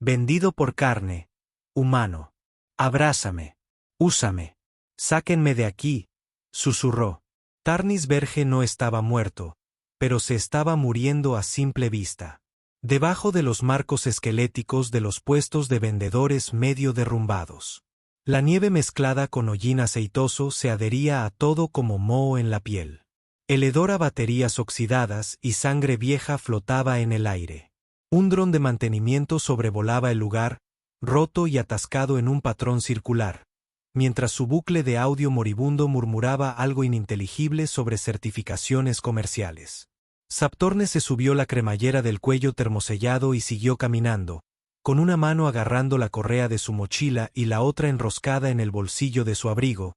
Vendido por carne. Humano. Abrázame. Úsame. Sáquenme de aquí, susurró. Tarnis Verge no estaba muerto, pero se estaba muriendo a simple vista. Debajo de los marcos esqueléticos de los puestos de vendedores medio derrumbados. La nieve mezclada con hollín aceitoso se adhería a todo como moho en la piel. El hedor a baterías oxidadas y sangre vieja flotaba en el aire. Un dron de mantenimiento sobrevolaba el lugar, roto y atascado en un patrón circular, mientras su bucle de audio moribundo murmuraba algo ininteligible sobre certificaciones comerciales. Saptorne se subió la cremallera del cuello termosellado y siguió caminando, con una mano agarrando la correa de su mochila y la otra enroscada en el bolsillo de su abrigo.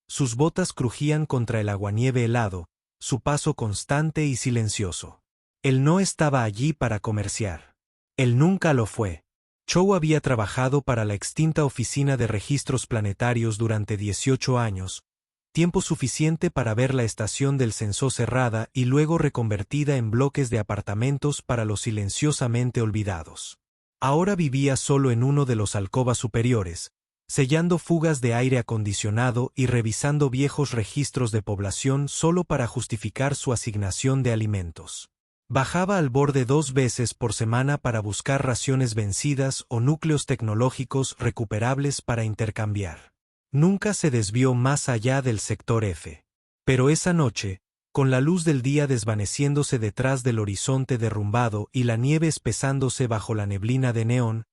Sus botas crujían contra el aguanieve helado, su paso constante y silencioso. Él no estaba allí para comerciar. Él nunca lo fue. Chow había trabajado para la extinta Oficina de Registros Planetarios durante 18 años, tiempo suficiente para ver la estación del Sensó cerrada y luego reconvertida en bloques de apartamentos para los silenciosamente olvidados. Ahora vivía solo en uno de los alcobas superiores, sellando fugas de aire acondicionado y revisando viejos registros de población solo para justificar su asignación de alimentos. Bajaba al borde 2 veces por semana para buscar raciones vencidas o núcleos tecnológicos recuperables para intercambiar. Nunca se desvió más allá del sector F. Pero esa noche, con la luz del día desvaneciéndose detrás del horizonte derrumbado y la nieve espesándose bajo la neblina de neón,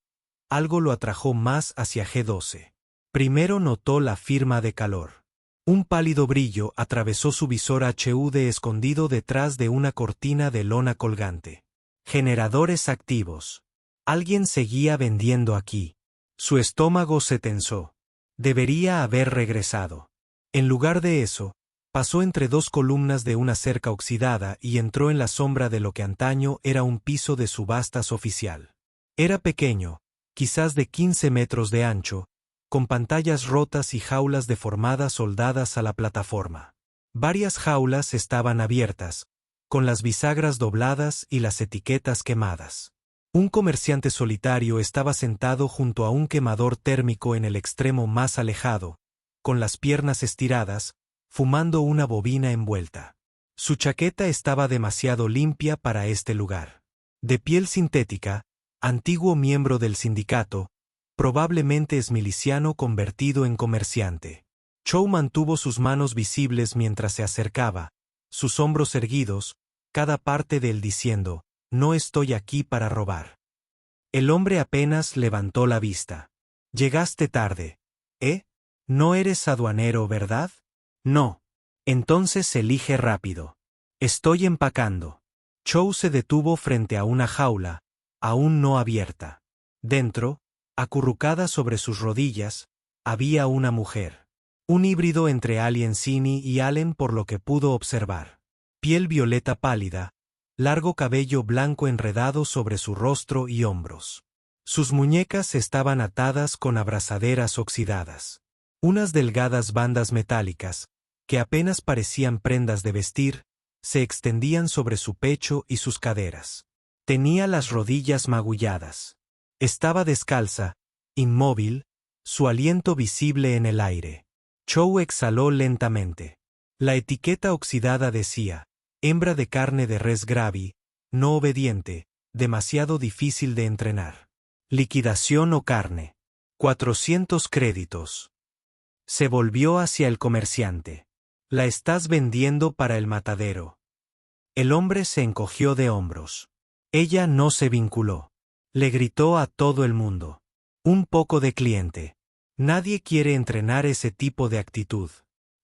algo lo atrajo más hacia G12. Primero notó la firma de calor. Un pálido brillo atravesó su visor HUD escondido detrás de una cortina de lona colgante. Generadores activos. Alguien seguía vendiendo aquí. Su estómago se tensó. Debería haber regresado. En lugar de eso, pasó entre 2 columnas de una cerca oxidada y entró en la sombra de lo que antaño era un piso de subastas oficial. Era pequeño, quizás de 15 metros de ancho, con pantallas rotas y jaulas deformadas soldadas a la plataforma. Varias jaulas estaban abiertas, con las bisagras dobladas y las etiquetas quemadas. Un comerciante solitario estaba sentado junto a un quemador térmico en el extremo más alejado, con las piernas estiradas, fumando una bobina envuelta. Su chaqueta estaba demasiado limpia para este lugar. De piel sintética, antiguo miembro del sindicato, probablemente es miliciano convertido en comerciante. Chow mantuvo sus manos visibles mientras se acercaba, sus hombros erguidos, cada parte de él diciendo, «No estoy aquí para robar». El hombre apenas levantó la vista. «Llegaste tarde, ¿eh? No eres aduanero, ¿verdad?» «No». «Entonces elige rápido». «Estoy empacando». Chow se detuvo frente a una jaula, aún no abierta. Dentro, acurrucada sobre sus rodillas, había una mujer. Un híbrido entre Alien Cini y Allen por lo que pudo observar. Piel violeta pálida, largo cabello blanco enredado sobre su rostro y hombros. Sus muñecas estaban atadas con abrazaderas oxidadas. Unas delgadas bandas metálicas, que apenas parecían prendas de vestir, se extendían sobre su pecho y sus caderas. Tenía las rodillas magulladas. Estaba descalza, inmóvil, su aliento visible en el aire. Chow exhaló lentamente. La etiqueta oxidada decía, hembra de carne de res Gravi, no obediente, demasiado difícil de entrenar. Liquidación o carne. 400 créditos. Se volvió hacia el comerciante. La estás vendiendo para el matadero. El hombre se encogió de hombros. Ella no se vinculó. Le gritó a todo el mundo. Un poco de cliente. Nadie quiere entrenar ese tipo de actitud.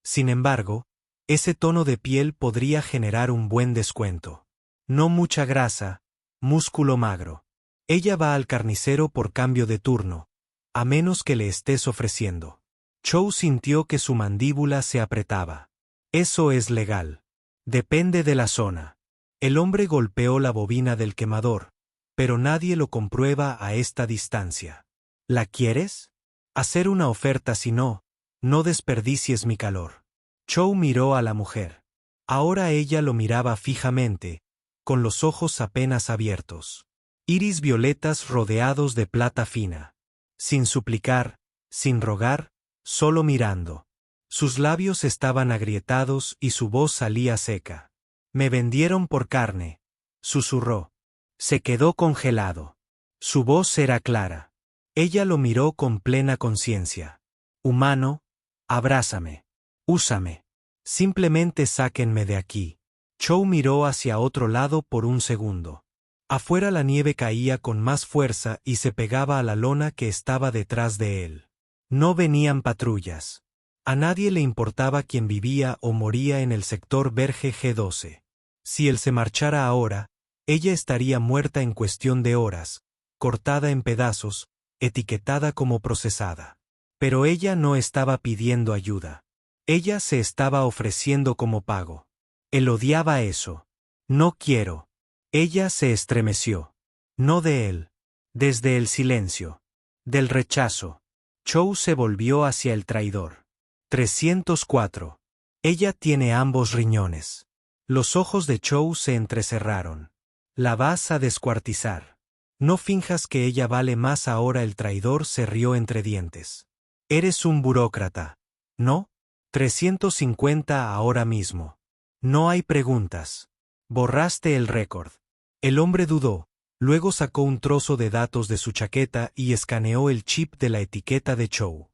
Sin embargo, ese tono de piel podría generar un buen descuento. No mucha grasa, músculo magro. Ella va al carnicero por cambio de turno, a menos que le estés ofreciendo. Chow sintió que su mandíbula se apretaba. Eso es legal. Depende de la zona. El hombre golpeó la bobina del quemador, pero nadie lo comprueba a esta distancia. ¿La quieres? Hacer una oferta si no, no desperdicies mi calor. Chow miró a la mujer. Ahora ella lo miraba fijamente, con los ojos apenas abiertos. Iris violetas rodeados de plata fina. Sin suplicar, sin rogar, solo mirando. Sus labios estaban agrietados y su voz salía seca. Me vendieron por carne, susurró. Se quedó congelado. Su voz era clara. Ella lo miró con plena conciencia. Humano, abrázame. Úsame. Simplemente sáquenme de aquí. Chou miró hacia otro lado por un segundo. Afuera la nieve caía con más fuerza y se pegaba a la lona que estaba detrás de él. No venían patrullas. A nadie le importaba quién vivía o moría en el sector Verge G12. Si él se marchara ahora, ella estaría muerta en cuestión de horas, cortada en pedazos, etiquetada como procesada. Pero ella no estaba pidiendo ayuda. Ella se estaba ofreciendo como pago. Él odiaba eso. No quiero. Ella se estremeció. No de él. Desde el silencio. Del rechazo. Chou se volvió hacia el traidor. 304. Ella tiene ambos riñones. Los ojos de Chou se entrecerraron. La vas a descuartizar. No finjas que ella vale más ahora. El traidor se rió entre dientes. Eres un burócrata. ¿No? 350 ahora mismo. No hay preguntas. Borraste el récord. El hombre dudó, luego sacó un trozo de datos de su chaqueta y escaneó el chip de la etiqueta de Chou.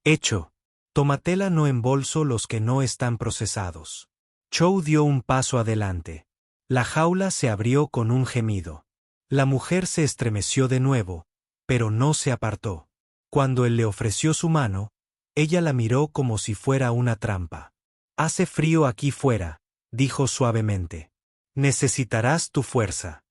Hecho. Tomatela no embolso los que no están procesados. Chou dio un paso adelante. La jaula se abrió con un gemido. La mujer se estremeció de nuevo, pero no se apartó. Cuando él le ofreció su mano, ella la miró como si fuera una trampa. Hace frío aquí fuera, dijo suavemente. Necesitarás tu fuerza.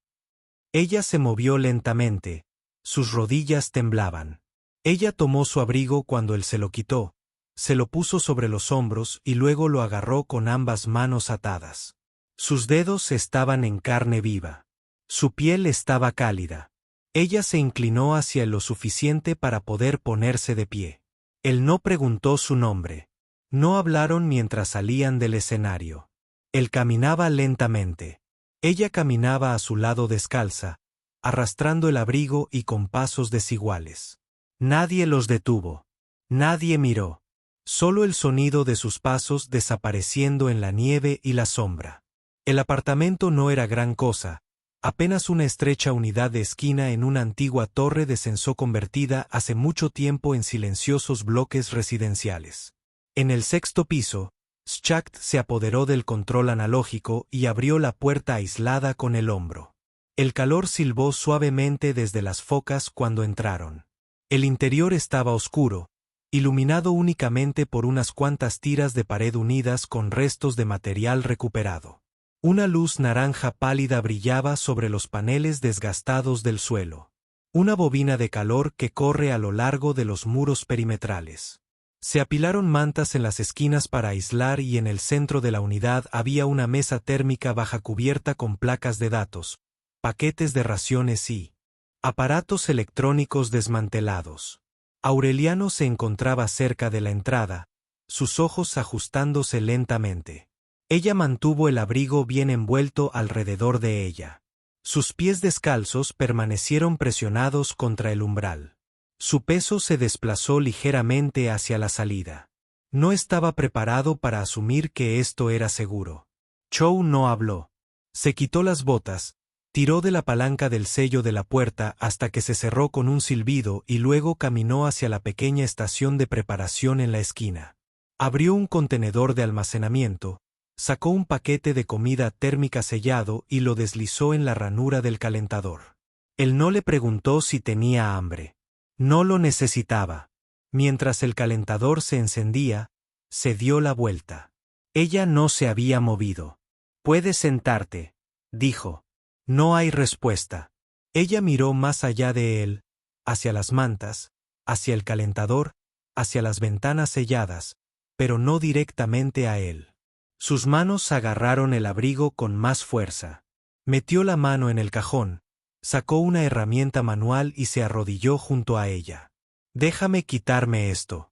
Ella se movió lentamente, sus rodillas temblaban. Ella tomó su abrigo cuando él se lo quitó, se lo puso sobre los hombros y luego lo agarró con ambas manos atadas. Sus dedos estaban en carne viva. Su piel estaba cálida. Ella se inclinó hacia él lo suficiente para poder ponerse de pie. Él no preguntó su nombre. No hablaron mientras salían del escenario. Él caminaba lentamente. Ella caminaba a su lado descalza, arrastrando el abrigo y con pasos desiguales. Nadie los detuvo. Nadie miró. Solo el sonido de sus pasos desapareciendo en la nieve y la sombra. El apartamento no era gran cosa, apenas una estrecha unidad de esquina en una antigua torre de censo convertida hace mucho tiempo en silenciosos bloques residenciales. En el sexto piso, Schacht se apoderó del control analógico y abrió la puerta aislada con el hombro. El calor silbó suavemente desde las focas cuando entraron. El interior estaba oscuro, iluminado únicamente por unas cuantas tiras de pared unidas con restos de material recuperado. Una luz naranja pálida brillaba sobre los paneles desgastados del suelo. Una bobina de calor que corre a lo largo de los muros perimetrales. Se apilaron mantas en las esquinas para aislar y en el centro de la unidad había una mesa térmica baja cubierta con placas de datos, paquetes de raciones y aparatos electrónicos desmantelados. Aureliano se encontraba cerca de la entrada, sus ojos ajustándose lentamente. Ella mantuvo el abrigo bien envuelto alrededor de ella. Sus pies descalzos permanecieron presionados contra el umbral. Su peso se desplazó ligeramente hacia la salida. No estaba preparado para asumir que esto era seguro. Chou no habló. Se quitó las botas, tiró de la palanca del sello de la puerta hasta que se cerró con un silbido y luego caminó hacia la pequeña estación de preparación en la esquina. Abrió un contenedor de almacenamiento, sacó un paquete de comida térmica sellado y lo deslizó en la ranura del calentador. Él no le preguntó si tenía hambre. No lo necesitaba. Mientras el calentador se encendía, se dio la vuelta. Ella no se había movido. «Puedes sentarte», dijo. No hay respuesta. Ella miró más allá de él, hacia las mantas, hacia el calentador, hacia las ventanas selladas, pero no directamente a él. Sus manos agarraron el abrigo con más fuerza. Metió la mano en el cajón, sacó una herramienta manual y se arrodilló junto a ella. «Déjame quitarme esto».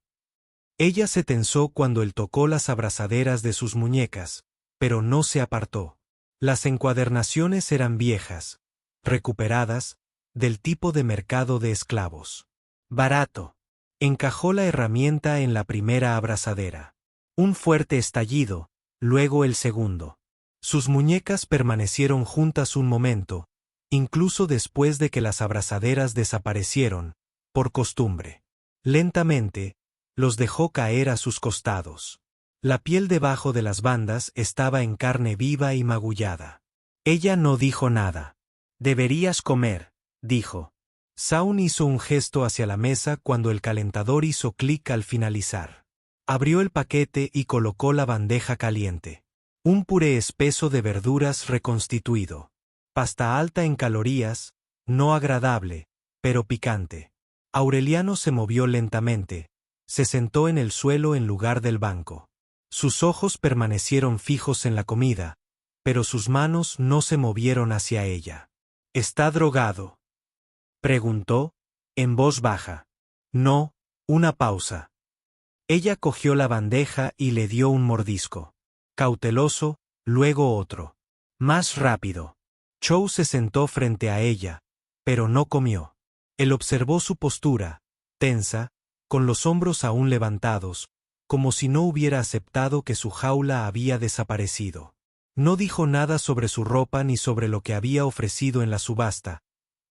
Ella se tensó cuando él tocó las abrazaderas de sus muñecas, pero no se apartó. Las encuadernaciones eran viejas, recuperadas, del tipo de mercado de esclavos. Barato. Encajó la herramienta en la primera abrazadera. Un fuerte estallido, luego el segundo. Sus muñecas permanecieron juntas un momento, incluso después de que las abrazaderas desaparecieron, por costumbre. Lentamente, los dejó caer a sus costados. La piel debajo de las bandas estaba en carne viva y magullada. Ella no dijo nada. Deberías comer, dijo. Shaun hizo un gesto hacia la mesa cuando el calentador hizo clic al finalizar. Abrió el paquete y colocó la bandeja caliente. Un puré espeso de verduras reconstituido. Pasta alta en calorías, no agradable, pero picante. Aureliano se movió lentamente. Se sentó en el suelo en lugar del banco. Sus ojos permanecieron fijos en la comida, pero sus manos no se movieron hacia ella. ¿Está drogado?, preguntó, en voz baja. No, una pausa. Ella cogió la bandeja y le dio un mordisco. Cauteloso, luego otro. Más rápido. Chow se sentó frente a ella, pero no comió. Él observó su postura, tensa, con los hombros aún levantados, como si no hubiera aceptado que su jaula había desaparecido. No dijo nada sobre su ropa ni sobre lo que había ofrecido en la subasta,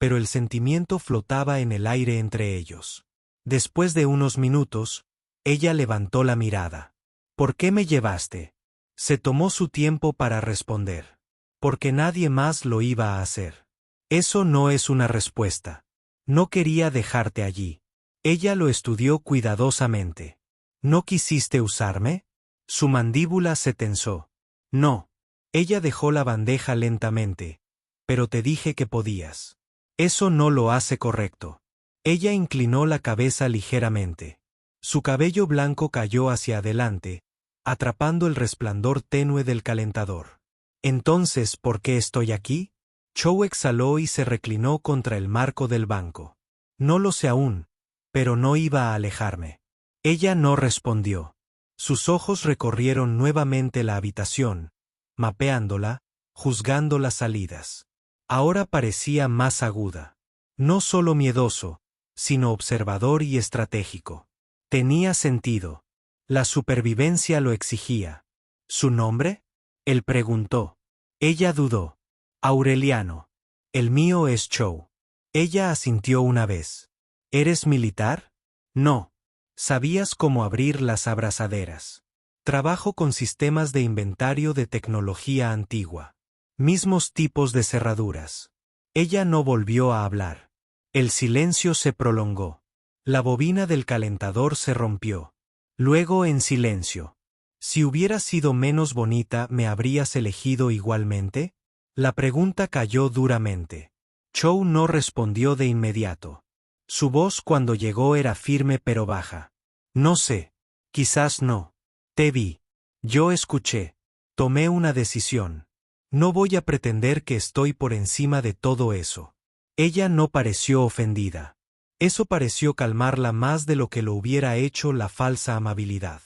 pero el sentimiento flotaba en el aire entre ellos. Después de unos minutos, ella levantó la mirada. ¿Por qué me llevaste? Se tomó su tiempo para responder. Porque nadie más lo iba a hacer. Eso no es una respuesta. No quería dejarte allí. Ella lo estudió cuidadosamente. ¿No quisiste usarme? Su mandíbula se tensó. No. Ella dejó la bandeja lentamente. Pero te dije que podías. Eso no lo hace correcto. Ella inclinó la cabeza ligeramente. Su cabello blanco cayó hacia adelante, atrapando el resplandor tenue del calentador. Entonces, ¿por qué estoy aquí? Chow exhaló y se reclinó contra el marco del banco. No lo sé aún, pero no iba a alejarme. Ella no respondió. Sus ojos recorrieron nuevamente la habitación, mapeándola, juzgando las salidas. Ahora parecía más aguda. No solo miedoso, sino observador y estratégico. Tenía sentido. La supervivencia lo exigía. ¿Su nombre? Él preguntó. Ella dudó. Aureliano. El mío es Chow. Ella asintió una vez. ¿Eres militar? No. ¿Sabías cómo abrir las abrazaderas? Trabajo con sistemas de inventario de tecnología antigua. Mismos tipos de cerraduras. Ella no volvió a hablar. El silencio se prolongó. La bobina del calentador se rompió. Luego en silencio. Si hubiera sido menos bonita, ¿me habrías elegido igualmente? La pregunta cayó duramente. Chow no respondió de inmediato. Su voz cuando llegó era firme pero baja. No sé. Quizás no. Te vi. Yo escuché. Tomé una decisión. No voy a pretender que estoy por encima de todo eso. Ella no pareció ofendida. Eso pareció calmarla más de lo que lo hubiera hecho la falsa amabilidad.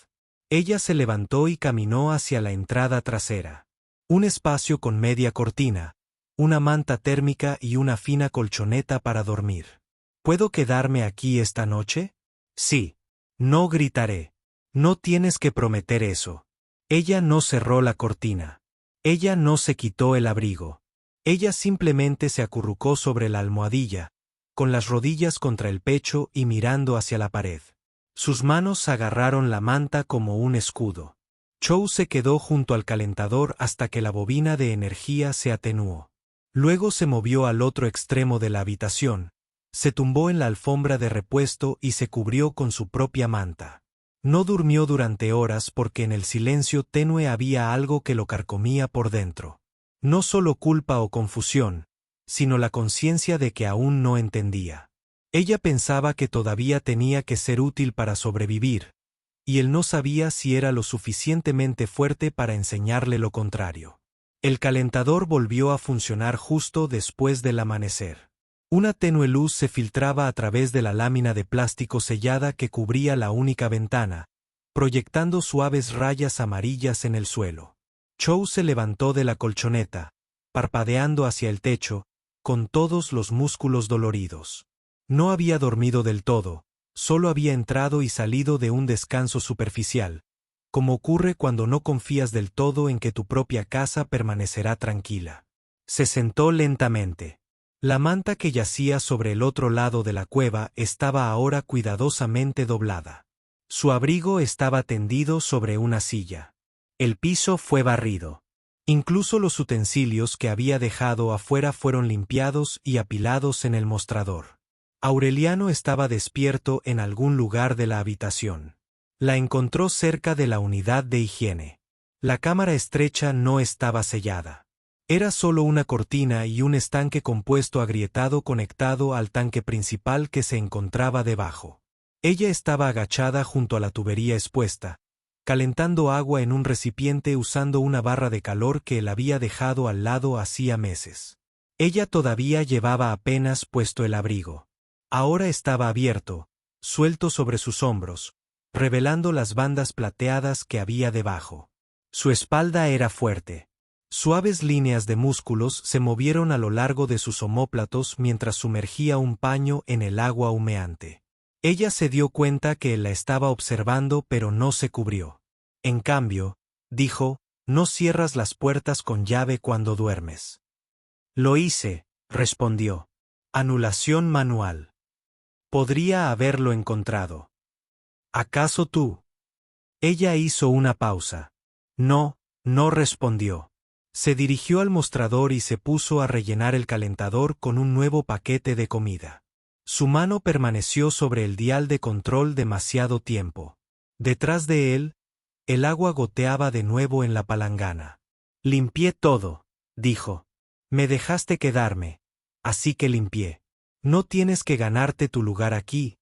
Ella se levantó y caminó hacia la entrada trasera. Un espacio con media cortina, una manta térmica y una fina colchoneta para dormir. ¿Puedo quedarme aquí esta noche? Sí. No gritaré. No tienes que prometer eso. Ella no cerró la cortina. Ella no se quitó el abrigo. Ella simplemente se acurrucó sobre la almohadilla, con las rodillas contra el pecho y mirando hacia la pared. Sus manos agarraron la manta como un escudo. Chow se quedó junto al calentador hasta que la bobina de energía se atenuó. Luego se movió al otro extremo de la habitación, se tumbó en la alfombra de repuesto y se cubrió con su propia manta. No durmió durante horas porque en el silencio tenue había algo que lo carcomía por dentro. No solo culpa o confusión, sino la conciencia de que aún no entendía. Ella pensaba que todavía tenía que ser útil para sobrevivir, y él no sabía si era lo suficientemente fuerte para enseñarle lo contrario. El calentador volvió a funcionar justo después del amanecer. Una tenue luz se filtraba a través de la lámina de plástico sellada que cubría la única ventana, proyectando suaves rayas amarillas en el suelo. Chow se levantó de la colchoneta, parpadeando hacia el techo, con todos los músculos doloridos. No había dormido del todo, solo había entrado y salido de un descanso superficial, como ocurre cuando no confías del todo en que tu propia casa permanecerá tranquila. Se sentó lentamente. La manta que yacía sobre el otro lado de la cueva estaba ahora cuidadosamente doblada. Su abrigo estaba tendido sobre una silla. El piso fue barrido. Incluso los utensilios que había dejado afuera fueron limpiados y apilados en el mostrador. Aureliano estaba despierto en algún lugar de la habitación. La encontró cerca de la unidad de higiene. La cámara estrecha no estaba sellada. Era solo una cortina y un estanque compuesto agrietado conectado al tanque principal que se encontraba debajo. Ella estaba agachada junto a la tubería expuesta, calentando agua en un recipiente usando una barra de calor que él había dejado al lado hacía meses. Ella todavía llevaba apenas puesto el abrigo. Ahora estaba abierto, suelto sobre sus hombros, revelando las bandas plateadas que había debajo. Su espalda era fuerte. Suaves líneas de músculos se movieron a lo largo de sus omóplatos mientras sumergía un paño en el agua humeante. Ella se dio cuenta que él la estaba observando pero no se cubrió. En cambio, dijo, no cierras las puertas con llave cuando duermes. Lo hice, respondió. Anulación manual. Podría haberlo encontrado. ¿Acaso tú? Ella hizo una pausa. No, no respondió. Se dirigió al mostrador y se puso a rellenar el calentador con un nuevo paquete de comida. Su mano permaneció sobre el dial de control demasiado tiempo. Detrás de él, el agua goteaba de nuevo en la palangana. Limpié todo, dijo. Me dejaste quedarme, así que limpié. No tienes que ganarte tu lugar aquí,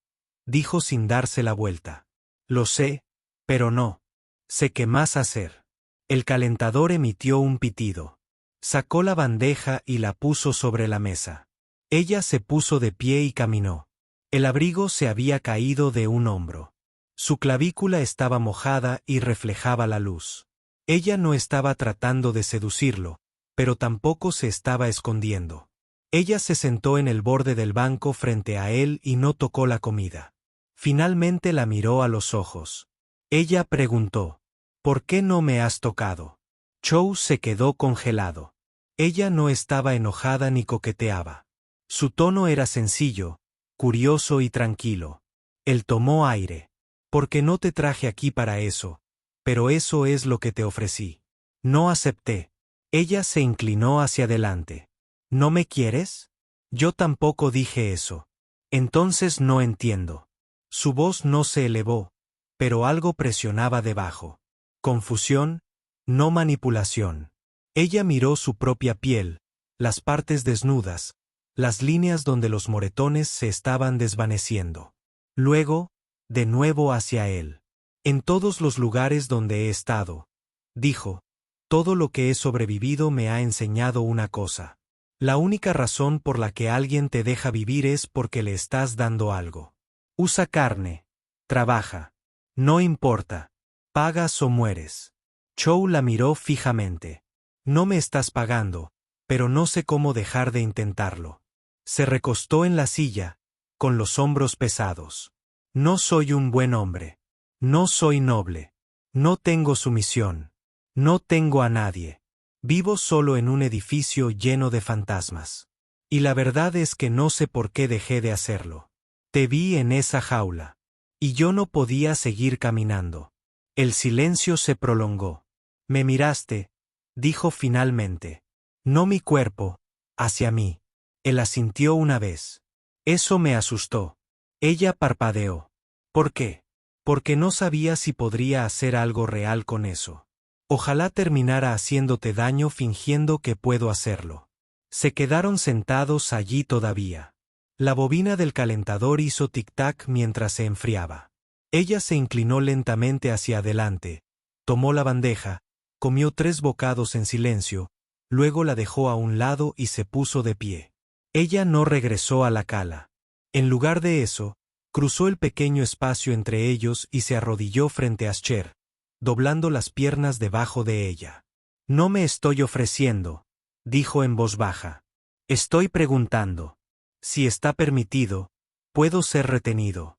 dijo sin darse la vuelta. Lo sé, pero no. Sé qué más hacer. El calentador emitió un pitido. Sacó la bandeja y la puso sobre la mesa. Ella se puso de pie y caminó. El abrigo se había caído de un hombro. Su clavícula estaba mojada y reflejaba la luz. Ella no estaba tratando de seducirlo, pero tampoco se estaba escondiendo. Ella se sentó en el borde del banco frente a él y no tocó la comida. Finalmente la miró a los ojos. Ella preguntó, ¿por qué no me has tocado? Chou se quedó congelado. Ella no estaba enojada ni coqueteaba. Su tono era sencillo, curioso y tranquilo. Él tomó aire. Porque no te traje aquí para eso, pero eso es lo que te ofrecí. No acepté. Ella se inclinó hacia adelante. ¿No me quieres? Yo tampoco dije eso. Entonces no entiendo. Su voz no se elevó, pero algo presionaba debajo. Confusión, no manipulación. Ella miró su propia piel, las partes desnudas, las líneas donde los moretones se estaban desvaneciendo. Luego, de nuevo hacia él. En todos los lugares donde he estado, dijo, todo lo que he sobrevivido me ha enseñado una cosa. La única razón por la que alguien te deja vivir es porque le estás dando algo. Usa carne. Trabaja. No importa. Pagas o mueres. Chou la miró fijamente. No me estás pagando, pero no sé cómo dejar de intentarlo. Se recostó en la silla, con los hombros pesados. No soy un buen hombre. No soy noble. No tengo sumisión. No tengo a nadie. Vivo solo en un edificio lleno de fantasmas. Y la verdad es que no sé por qué dejé de hacerlo. Te vi en esa jaula. Y yo no podía seguir caminando. El silencio se prolongó. Me miraste, dijo finalmente. No mi cuerpo, hacia mí. Él asintió una vez. Eso me asustó. Ella parpadeó. ¿Por qué? Porque no sabía si podría hacer algo real con eso. Ojalá terminara haciéndote daño fingiendo que puedo hacerlo. Se quedaron sentados allí todavía. La bobina del calentador hizo tic-tac mientras se enfriaba. Ella se inclinó lentamente hacia adelante, tomó la bandeja, comió 3 bocados en silencio, luego la dejó a un lado y se puso de pie. Ella no regresó a la cala. En lugar de eso, cruzó el pequeño espacio entre ellos y se arrodilló frente a Asher, doblando las piernas debajo de ella. No me estoy ofreciendo, dijo en voz baja. Estoy preguntando. Si está permitido, puedo ser retenido.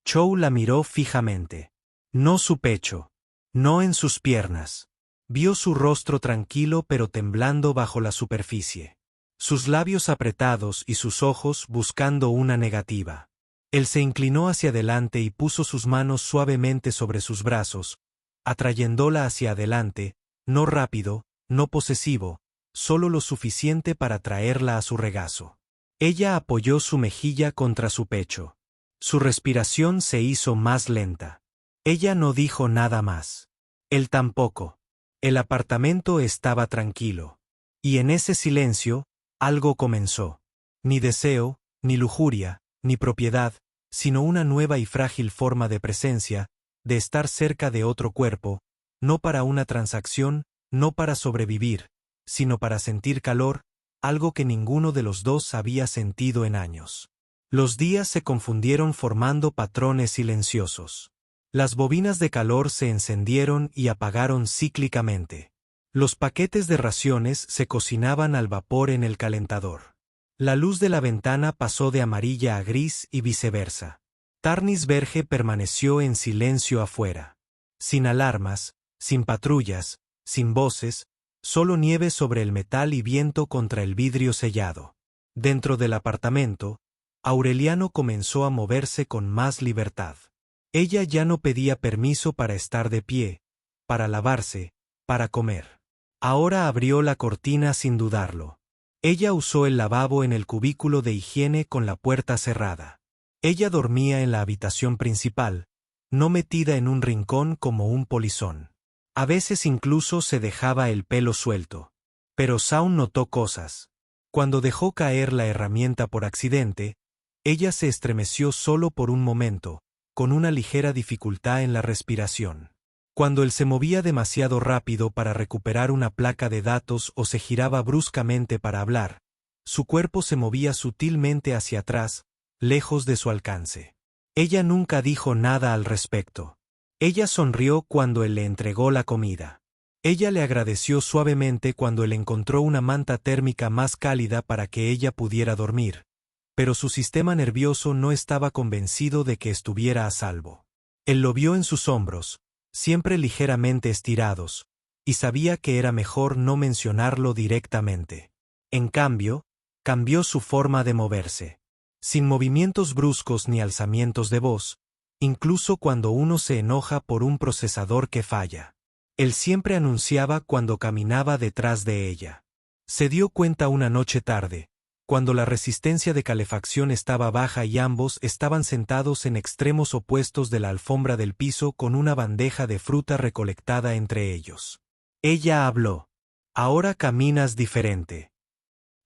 Chou la miró fijamente. No su pecho. No en sus piernas. Vio su rostro tranquilo pero temblando bajo la superficie. Sus labios apretados y sus ojos buscando una negativa. Él se inclinó hacia adelante y puso sus manos suavemente sobre sus brazos, atrayéndola hacia adelante, no rápido, no posesivo, solo lo suficiente para traerla a su regazo. Ella apoyó su mejilla contra su pecho. Su respiración se hizo más lenta. Ella no dijo nada más. Él tampoco. El apartamento estaba tranquilo. Y en ese silencio, algo comenzó. Ni deseo, ni lujuria, ni propiedad, sino una nueva y frágil forma de presencia, de estar cerca de otro cuerpo, no para una transacción, no para sobrevivir, sino para sentir calor, algo que ninguno de los dos había sentido en años. Los días se confundieron formando patrones silenciosos. Las bobinas de calor se encendieron y apagaron cíclicamente. Los paquetes de raciones se cocinaban al vapor en el calentador. La luz de la ventana pasó de amarilla a gris y viceversa. Tarnis Verge permaneció en silencio afuera. Sin alarmas, sin patrullas, sin voces, solo nieve sobre el metal y viento contra el vidrio sellado. Dentro del apartamento, Aureliano comenzó a moverse con más libertad. Ella ya no pedía permiso para estar de pie, para lavarse, para comer. Ahora abrió la cortina sin dudarlo. Ella usó el lavabo en el cubículo de higiene con la puerta cerrada. Ella dormía en la habitación principal, no metida en un rincón como un polizón. A veces incluso se dejaba el pelo suelto. Pero Shaun notó cosas. Cuando dejó caer la herramienta por accidente, ella se estremeció solo por un momento, con una ligera dificultad en la respiración. Cuando él se movía demasiado rápido para recuperar una placa de datos o se giraba bruscamente para hablar, su cuerpo se movía sutilmente hacia atrás, lejos de su alcance. Ella nunca dijo nada al respecto. Ella sonrió cuando él le entregó la comida. Ella le agradeció suavemente cuando él encontró una manta térmica más cálida para que ella pudiera dormir, pero su sistema nervioso no estaba convencido de que estuviera a salvo. Él lo vio en sus hombros, siempre ligeramente estirados, y sabía que era mejor no mencionarlo directamente. En cambio, cambió su forma de moverse. Sin movimientos bruscos ni alzamientos de voz, incluso cuando uno se enoja por un procesador que falla. Él siempre anunciaba cuando caminaba detrás de ella. Se dio cuenta una noche tarde, cuando la resistencia de calefacción estaba baja y ambos estaban sentados en extremos opuestos de la alfombra del piso con una bandeja de fruta recolectada entre ellos. Ella habló. Ahora caminas diferente.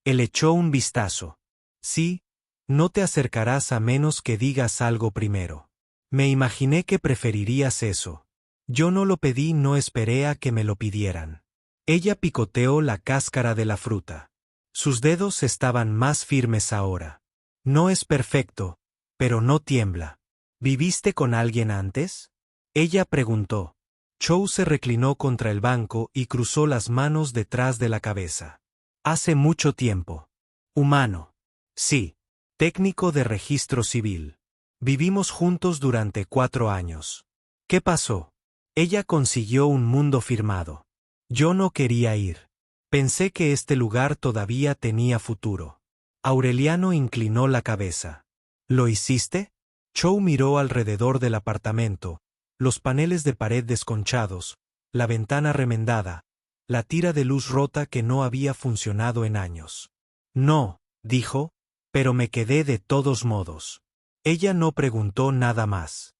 Él echó un vistazo. Sí, no te acercarás a menos que digas algo primero. Me imaginé que preferirías eso. Yo no lo pedí, no esperé a que me lo pidieran. Ella picoteó la cáscara de la fruta. Sus dedos estaban más firmes ahora. No es perfecto, pero no tiembla. ¿Viviste con alguien antes? Ella preguntó. Chou se reclinó contra el banco y cruzó las manos detrás de la cabeza. Hace mucho tiempo. Humano. Sí. Técnico de registro civil. Vivimos juntos durante 4 años. ¿Qué pasó? Ella consiguió un mundo firmado. Yo no quería ir. Pensé que este lugar todavía tenía futuro. Aureliano inclinó la cabeza. ¿Lo hiciste? Chou miró alrededor del apartamento, los paneles de pared desconchados, la ventana remendada, la tira de luz rota que no había funcionado en años. No, dijo, pero me quedé de todos modos. Ella no preguntó nada más.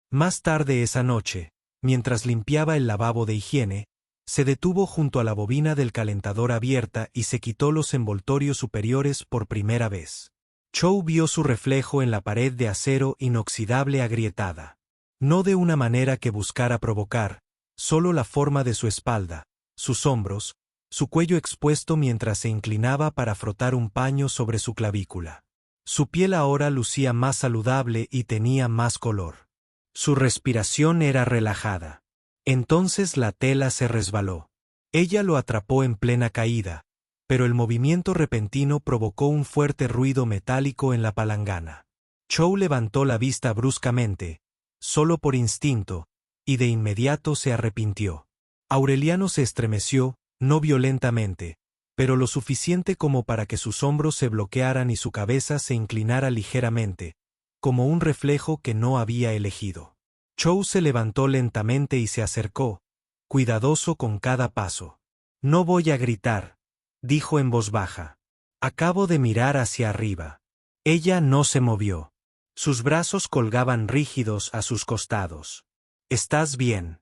Más tarde esa noche, mientras limpiaba el lavabo de higiene, se detuvo junto a la bobina del calentador abierta y se quitó los envoltorios superiores por primera vez. Chou vio su reflejo en la pared de acero inoxidable agrietada. No de una manera que buscara provocar, solo la forma de su espalda, sus hombros, su cuello expuesto mientras se inclinaba para frotar un paño sobre su clavícula. Su piel ahora lucía más saludable y tenía más color. Su respiración era relajada. Entonces la tela se resbaló. Ella lo atrapó en plena caída, pero el movimiento repentino provocó un fuerte ruido metálico en la palangana. Chow levantó la vista bruscamente, solo por instinto, y de inmediato se arrepintió. Aureliano se estremeció, no violentamente, pero lo suficiente como para que sus hombros se bloquearan y su cabeza se inclinara ligeramente, como un reflejo que no había elegido. Chow se levantó lentamente y se acercó, cuidadoso con cada paso. «No voy a gritar», dijo en voz baja. «Acabo de mirar hacia arriba». Ella no se movió. Sus brazos colgaban rígidos a sus costados. «¿Estás bien?»,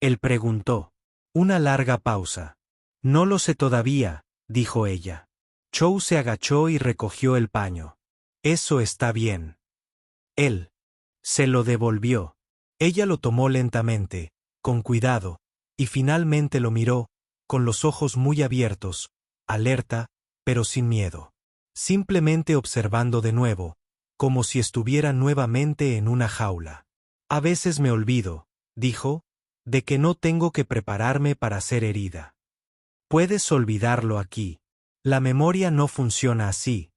él preguntó. Una larga pausa. «No lo sé todavía», dijo ella. Chow se agachó y recogió el paño. «Eso está bien». Él se lo devolvió. Ella lo tomó lentamente, con cuidado, y finalmente lo miró, con los ojos muy abiertos, alerta, pero sin miedo. Simplemente observando de nuevo, como si estuviera nuevamente en una jaula. «A veces me olvido», dijo, «de que no tengo que prepararme para ser herida». «Puedes olvidarlo aquí. La memoria no funciona así»,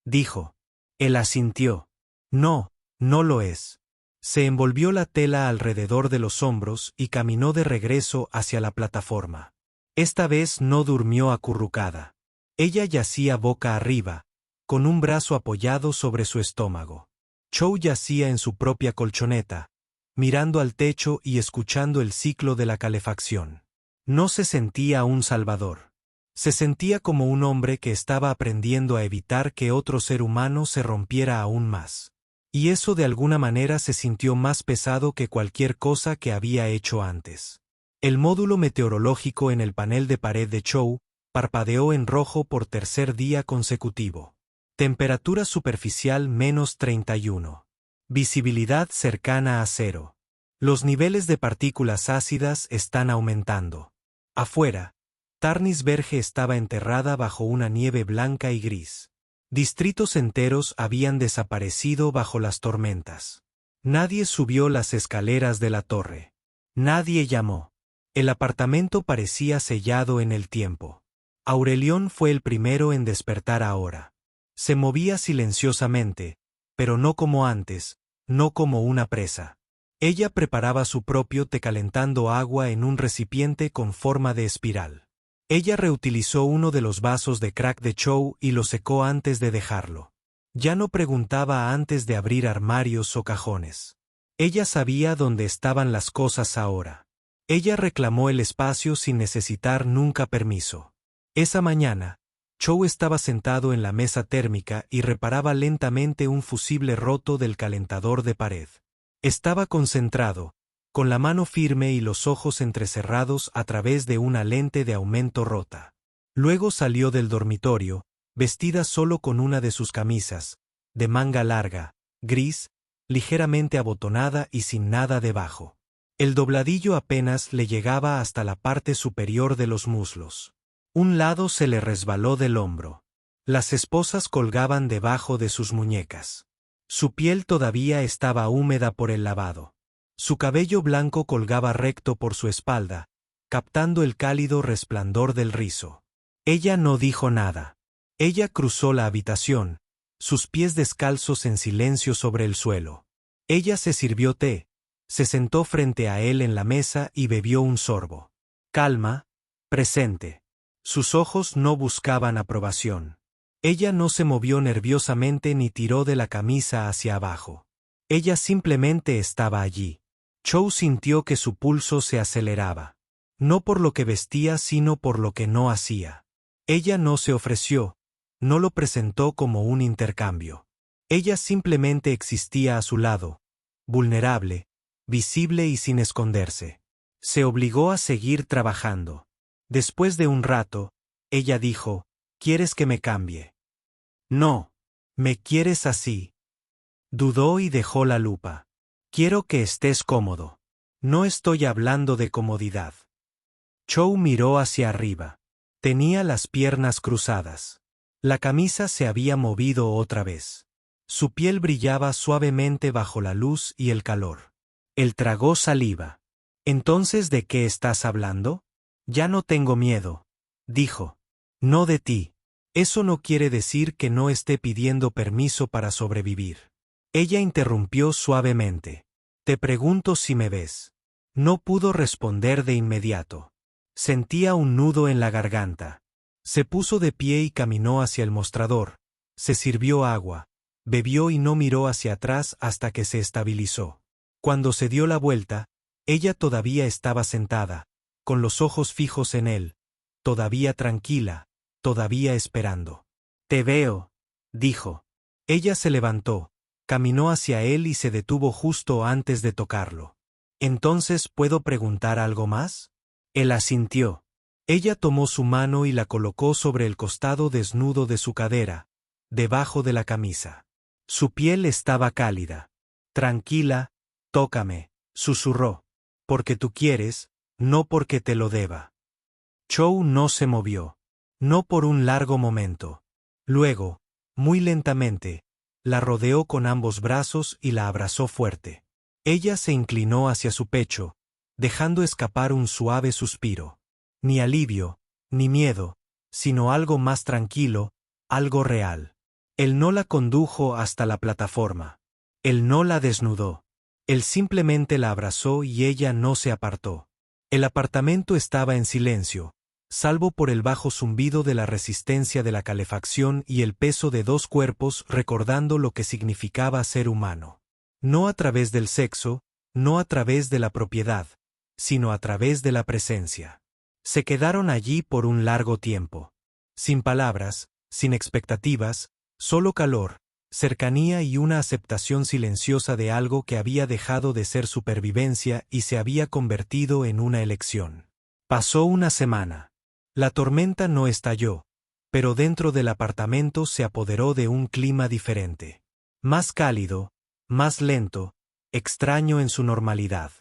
dijo. Él asintió. «No, no lo es». Se envolvió la tela alrededor de los hombros y caminó de regreso hacia la plataforma. Esta vez no durmió acurrucada. Ella yacía boca arriba, con un brazo apoyado sobre su estómago. Chow yacía en su propia colchoneta, mirando al techo y escuchando el ciclo de la calefacción. No se sentía un salvador. Se sentía como un hombre que estaba aprendiendo a evitar que otro ser humano se rompiera aún más. Y eso de alguna manera se sintió más pesado que cualquier cosa que había hecho antes. El módulo meteorológico en el panel de pared de Chow parpadeó en rojo por tercer día consecutivo. Temperatura superficial -31. Visibilidad cercana a cero. Los niveles de partículas ácidas están aumentando. Afuera, Tarnis Verge estaba enterrada bajo una nieve blanca y gris. Distritos enteros habían desaparecido bajo las tormentas. Nadie subió las escaleras de la torre. Nadie llamó. El apartamento parecía sellado en el tiempo. Aurelión fue el primero en despertar ahora. Se movía silenciosamente, pero no como antes, no como una presa. Ella preparaba su propio té calentando agua en un recipiente con forma de espiral. Ella reutilizó uno de los vasos de crack de Chow y lo secó antes de dejarlo. Ya no preguntaba antes de abrir armarios o cajones. Ella sabía dónde estaban las cosas ahora. Ella reclamó el espacio sin necesitar nunca permiso. Esa mañana, Chow estaba sentado en la mesa térmica y reparaba lentamente un fusible roto del calentador de pared. Estaba concentrado, con la mano firme y los ojos entrecerrados a través de una lente de aumento rota. Luego salió del dormitorio, vestida solo con una de sus camisas, de manga larga, gris, ligeramente abotonada y sin nada debajo. El dobladillo apenas le llegaba hasta la parte superior de los muslos. Un lado se le resbaló del hombro. Las esposas colgaban debajo de sus muñecas. Su piel todavía estaba húmeda por el lavado. Su cabello blanco colgaba recto por su espalda, captando el cálido resplandor del rizo. Ella no dijo nada. Ella cruzó la habitación, sus pies descalzos en silencio sobre el suelo. Ella se sirvió té, se sentó frente a él en la mesa y bebió un sorbo. Calma, presente. Sus ojos no buscaban aprobación. Ella no se movió nerviosamente ni tiró de la camisa hacia abajo. Ella simplemente estaba allí. Chow sintió que su pulso se aceleraba. No por lo que vestía sino por lo que no hacía. Ella no se ofreció, no lo presentó como un intercambio. Ella simplemente existía a su lado, vulnerable, visible y sin esconderse. Se obligó a seguir trabajando. Después de un rato, ella dijo, «¿Quieres que me cambie?» «No. ¿Me quieres así?» Dudó y dejó la lupa. «Quiero que estés cómodo. No estoy hablando de comodidad». Chow miró hacia arriba. Tenía las piernas cruzadas. La camisa se había movido otra vez. Su piel brillaba suavemente bajo la luz y el calor. Él tragó saliva. «¿Entonces de qué estás hablando?» «Ya no tengo miedo», dijo. No de ti. Eso no quiere decir que no esté pidiendo permiso para sobrevivir. Ella interrumpió suavemente. Te pregunto si me ves. No pudo responder de inmediato. Sentía un nudo en la garganta. Se puso de pie y caminó hacia el mostrador. Se sirvió agua. Bebió y no miró hacia atrás hasta que se estabilizó. Cuando se dio la vuelta, ella todavía estaba sentada, con los ojos fijos en él, todavía tranquila, todavía esperando. Te veo, dijo. Ella se levantó, caminó hacia él y se detuvo justo antes de tocarlo. ¿Entonces puedo preguntar algo más? Él asintió. Ella tomó su mano y la colocó sobre el costado desnudo de su cadera, debajo de la camisa. Su piel estaba cálida. Tranquila, tócame, susurró. Porque tú quieres, no porque te lo deba. Chow no se movió. No por un largo momento. Luego, muy lentamente, la rodeó con ambos brazos y la abrazó fuerte. Ella se inclinó hacia su pecho, dejando escapar un suave suspiro. Ni alivio, ni miedo, sino algo más tranquilo, algo real. Él no la condujo hasta la plataforma. Él no la desnudó. Él simplemente la abrazó y ella no se apartó. El apartamento estaba en silencio, salvo por el bajo zumbido de la resistencia de la calefacción y el peso de dos cuerpos recordando lo que significaba ser humano. No a través del sexo, no a través de la propiedad, sino a través de la presencia. Se quedaron allí por un largo tiempo. Sin palabras, sin expectativas, solo calor, cercanía y una aceptación silenciosa de algo que había dejado de ser supervivencia y se había convertido en una elección. Pasó una semana. La tormenta no estalló, pero dentro del apartamento se apoderó de un clima diferente. Más cálido, más lento, extraño en su normalidad.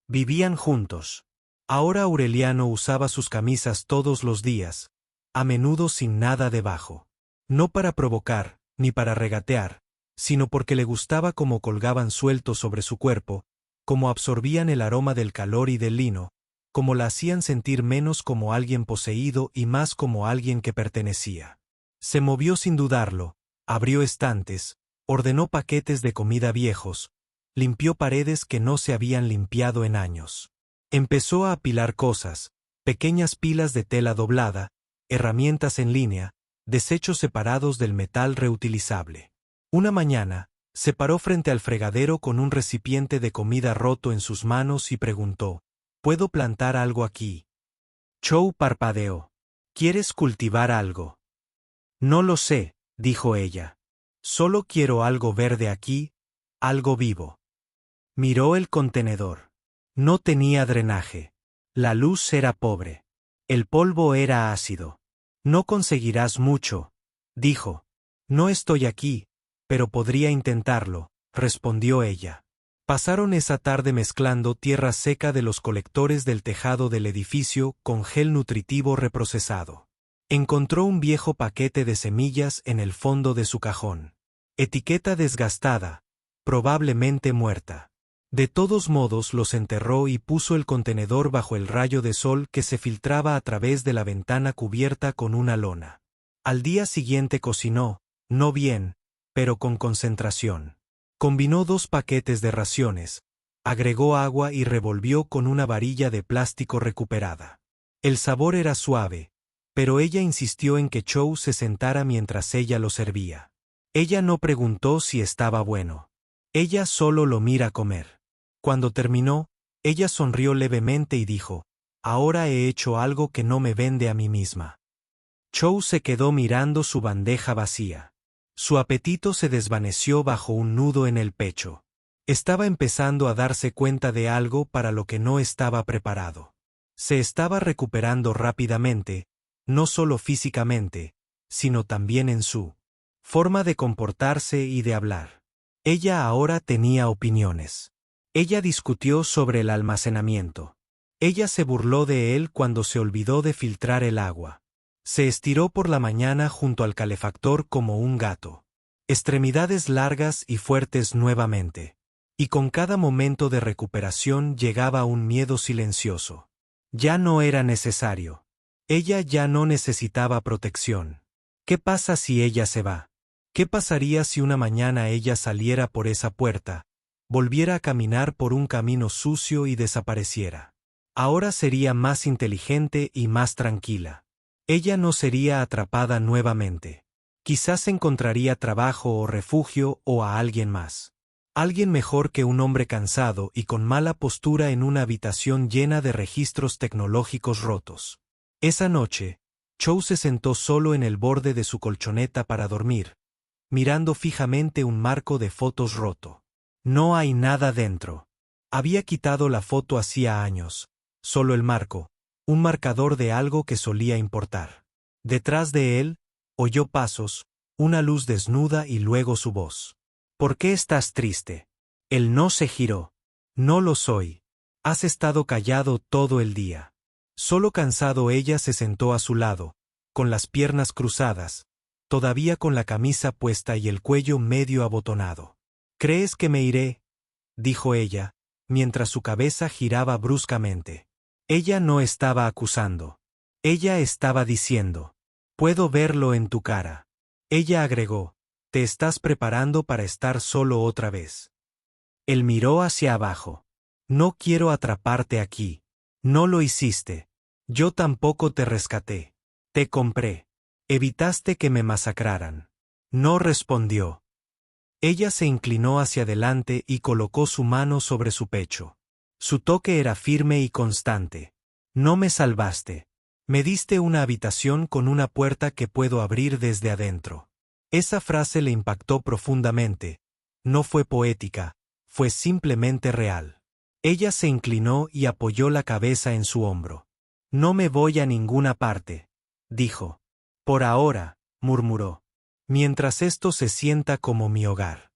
Vivían juntos. Ahora Aureliano usaba sus camisas todos los días, a menudo sin nada debajo. No para provocar, ni para regatear, sino porque le gustaba cómo colgaban sueltos sobre su cuerpo, cómo absorbían el aroma del calor y del lino, cómo la hacían sentir menos como alguien poseído y más como alguien que pertenecía. Se movió sin dudarlo, abrió estantes, ordenó paquetes de comida viejos, limpió paredes que no se habían limpiado en años. Empezó a apilar cosas, pequeñas pilas de tela doblada, herramientas en línea, desechos separados del metal reutilizable. Una mañana, se paró frente al fregadero con un recipiente de comida roto en sus manos y preguntó, ¿puedo plantar algo aquí? Chow parpadeó. ¿Quieres cultivar algo? No lo sé, dijo ella. Solo quiero algo verde aquí, algo vivo. Miró el contenedor. No tenía drenaje. La luz era pobre. El polvo era ácido. No conseguirás mucho, dijo. No estoy aquí, pero podría intentarlo, respondió ella. Pasaron esa tarde mezclando tierra seca de los colectores del tejado del edificio con gel nutritivo reprocesado. Encontró un viejo paquete de semillas en el fondo de su cajón. Etiqueta desgastada, probablemente muerta. De todos modos los enterró y puso el contenedor bajo el rayo de sol que se filtraba a través de la ventana cubierta con una lona. Al día siguiente cocinó, no bien, pero con concentración. Combinó 2 paquetes de raciones, agregó agua y revolvió con una varilla de plástico recuperada. El sabor era suave, pero ella insistió en que Chow se sentara mientras ella lo servía. Ella no preguntó si estaba bueno. Ella solo lo mira comer. Cuando terminó, ella sonrió levemente y dijo, ahora he hecho algo que no me vende a mí misma. Chow se quedó mirando su bandeja vacía. Su apetito se desvaneció bajo un nudo en el pecho. Estaba empezando a darse cuenta de algo para lo que no estaba preparado. Se estaba recuperando rápidamente, no solo físicamente, sino también en su forma de comportarse y de hablar. Ella ahora tenía opiniones. Ella discutió sobre el almacenamiento. Ella se burló de él cuando se olvidó de filtrar el agua. Se estiró por la mañana junto al calefactor como un gato. Extremidades largas y fuertes nuevamente. Y con cada momento de recuperación llegaba un miedo silencioso. Ya no era necesario. Ella ya no necesitaba protección. ¿Qué pasa si ella se va? ¿Qué pasaría si una mañana ella saliera por esa puerta, volviera a caminar por un camino sucio y desapareciera? Ahora sería más inteligente y más tranquila. Ella no sería atrapada nuevamente. Quizás encontraría trabajo o refugio o a alguien más. Alguien mejor que un hombre cansado y con mala postura en una habitación llena de registros tecnológicos rotos. Esa noche, Chow se sentó solo en el borde de su colchoneta para dormir, mirando fijamente un marco de fotos roto. No hay nada dentro. Había quitado la foto hacía años, solo el marco, un marcador de algo que solía importar. Detrás de él, oyó pasos, una luz desnuda y luego su voz. ¿Por qué estás triste? Él no se giró. No lo soy. Has estado callado todo el día. Solo cansado ella se sentó a su lado, con las piernas cruzadas, todavía con la camisa puesta y el cuello medio abotonado. ¿Crees que me iré?, dijo ella, mientras su cabeza giraba bruscamente. Ella no estaba acusando. Ella estaba diciendo: puedo verlo en tu cara. Ella agregó: te estás preparando para estar solo otra vez. Él miró hacia abajo. No quiero atraparte aquí. No lo hiciste. Yo tampoco te rescaté. Te compré. Evitaste que me masacraran. No respondió. Ella se inclinó hacia adelante y colocó su mano sobre su pecho. Su toque era firme y constante. No me salvaste. Me diste una habitación con una puerta que puedo abrir desde adentro. Esa frase le impactó profundamente. No fue poética, fue simplemente real. Ella se inclinó y apoyó la cabeza en su hombro. No me voy a ninguna parte, dijo. Por ahora, murmuró. Mientras esto se sienta como mi hogar.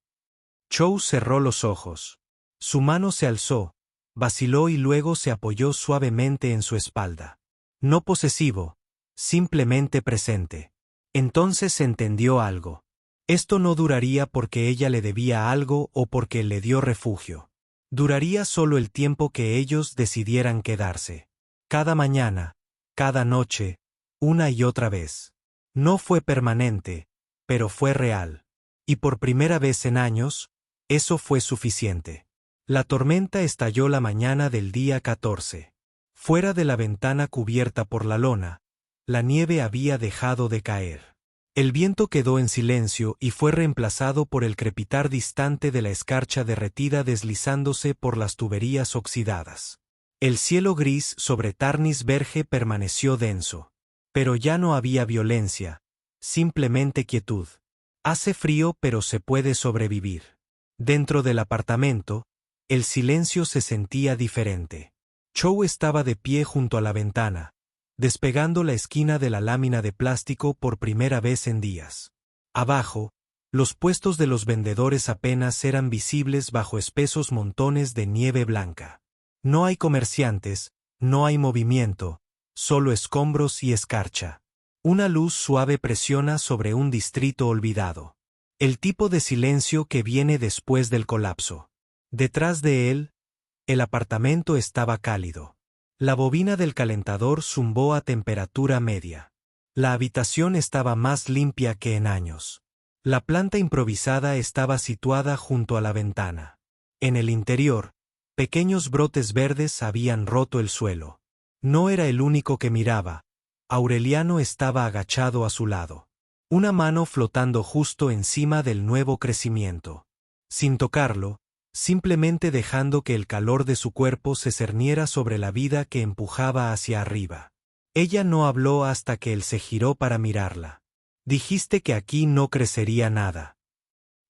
Chow cerró los ojos. Su mano se alzó, vaciló y luego se apoyó suavemente en su espalda. No posesivo, simplemente presente. Entonces entendió algo. Esto no duraría porque ella le debía algo o porque le dio refugio. Duraría solo el tiempo que ellos decidieran quedarse. Cada mañana, cada noche, una y otra vez. No fue permanente, pero fue real. Y por primera vez en años, eso fue suficiente. La tormenta estalló la mañana del día 14. Fuera de la ventana cubierta por la lona, la nieve había dejado de caer. El viento quedó en silencio y fue reemplazado por el crepitar distante de la escarcha derretida deslizándose por las tuberías oxidadas. El cielo gris sobre Tarnis Verge permaneció denso. Pero ya no había violencia, simplemente quietud. Hace frío pero se puede sobrevivir. Dentro del apartamento, el silencio se sentía diferente. Chow estaba de pie junto a la ventana, despegando la esquina de la lámina de plástico por primera vez en días. Abajo, los puestos de los vendedores apenas eran visibles bajo espesos montones de nieve blanca. No hay comerciantes, no hay movimiento, solo escombros y escarcha. Una luz suave presiona sobre un distrito olvidado. El tipo de silencio que viene después del colapso. Detrás de él, el apartamento estaba cálido. La bobina del calentador zumbó a temperatura media. La habitación estaba más limpia que en años. La planta improvisada estaba situada junto a la ventana. En el interior, pequeños brotes verdes habían roto el suelo. No era el único que miraba. Aureliano estaba agachado a su lado. Una mano flotando justo encima del nuevo crecimiento. Sin tocarlo, simplemente dejando que el calor de su cuerpo se cerniera sobre la vida que empujaba hacia arriba. Ella no habló hasta que él se giró para mirarla. Dijiste que aquí no crecería nada.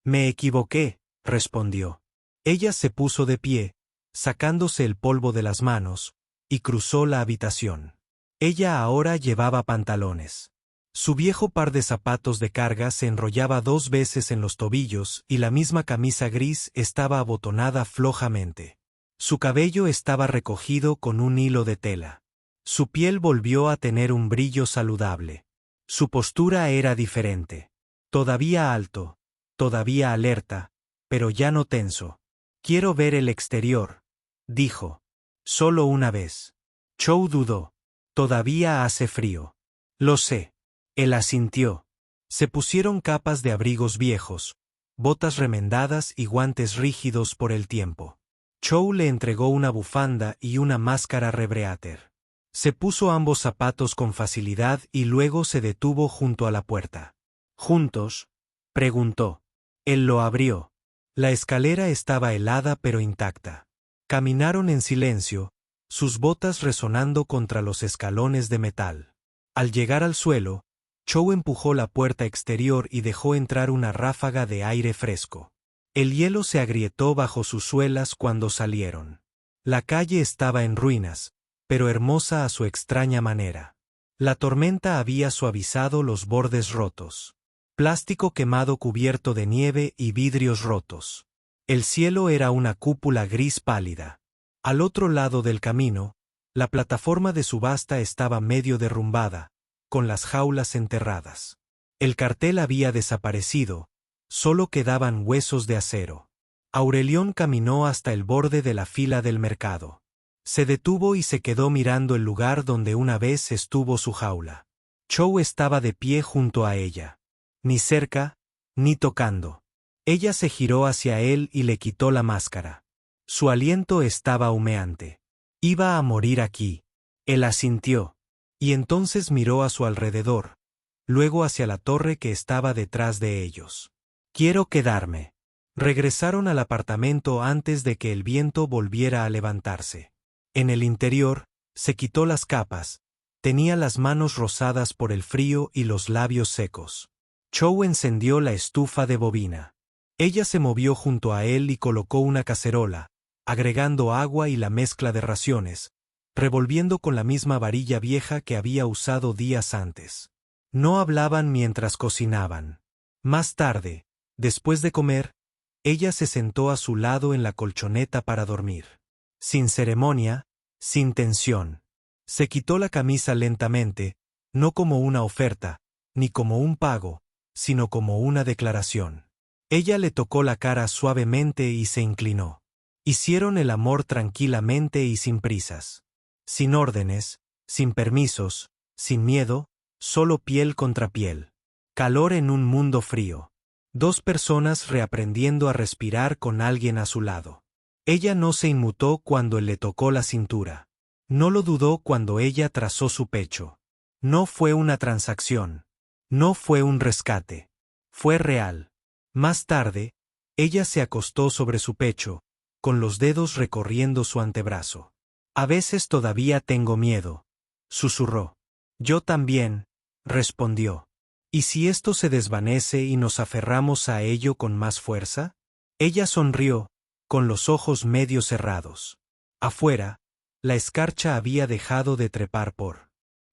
Me equivoqué, respondió. Ella se puso de pie, sacándose el polvo de las manos, y cruzó la habitación. Ella ahora llevaba pantalones. Su viejo par de zapatos de carga se enrollaba 2 veces en los tobillos y la misma camisa gris estaba abotonada flojamente. Su cabello estaba recogido con un hilo de tela. Su piel volvió a tener un brillo saludable. Su postura era diferente. Todavía alto, todavía alerta, pero ya no tenso. Quiero ver el exterior, dijo. Solo una vez. Chow dudó. Todavía hace frío. Lo sé. Él asintió. Se pusieron capas de abrigos viejos, botas remendadas y guantes rígidos por el tiempo. Chow le entregó una bufanda y una máscara rebreater. Se puso ambos zapatos con facilidad y luego se detuvo junto a la puerta. ¿Juntos? Preguntó. Él lo abrió. La escalera estaba helada pero intacta. Caminaron en silencio, sus botas resonando contra los escalones de metal. Al llegar al suelo, Chow empujó la puerta exterior y dejó entrar una ráfaga de aire fresco. El hielo se agrietó bajo sus suelas cuando salieron. La calle estaba en ruinas, pero hermosa a su extraña manera. La tormenta había suavizado los bordes rotos. Plástico quemado cubierto de nieve y vidrios rotos. El cielo era una cúpula gris pálida. Al otro lado del camino, la plataforma de subasta estaba medio derrumbada, con las jaulas enterradas. El cartel había desaparecido, solo quedaban huesos de acero. Aurelión caminó hasta el borde de la fila del mercado. Se detuvo y se quedó mirando el lugar donde una vez estuvo su jaula. Chow estaba de pie junto a ella. Ni cerca, ni tocando. Ella se giró hacia él y le quitó la máscara. Su aliento estaba humeante. Iba a morir aquí. Él asintió. Y entonces miró a su alrededor, luego hacia la torre que estaba detrás de ellos. Quiero quedarme. Regresaron al apartamento antes de que el viento volviera a levantarse. En el interior, se quitó las capas, tenía las manos rosadas por el frío y los labios secos. Chow encendió la estufa de bobina. Ella se movió junto a él y colocó una cacerola, agregando agua y la mezcla de raciones, revolviendo con la misma varilla vieja que había usado días antes. No hablaban mientras cocinaban. Más tarde, después de comer, ella se sentó a su lado en la colchoneta para dormir. Sin ceremonia, sin tensión. Se quitó la camisa lentamente, no como una oferta, ni como un pago, sino como una declaración. Ella le tocó la cara suavemente y se inclinó. Hicieron el amor tranquilamente y sin prisas. Sin órdenes, sin permisos, sin miedo, solo piel contra piel. Calor en un mundo frío. Dos personas reaprendiendo a respirar con alguien a su lado. Ella no se inmutó cuando él le tocó la cintura. No lo dudó cuando ella trazó su pecho. No fue una transacción. No fue un rescate. Fue real. Más tarde, ella se acostó sobre su pecho, con los dedos recorriendo su antebrazo. A veces todavía tengo miedo, susurró. Yo también, respondió. ¿Y si esto se desvanece y nos aferramos a ello con más fuerza? Ella sonrió, con los ojos medio cerrados. Afuera, la escarcha había dejado de trepar por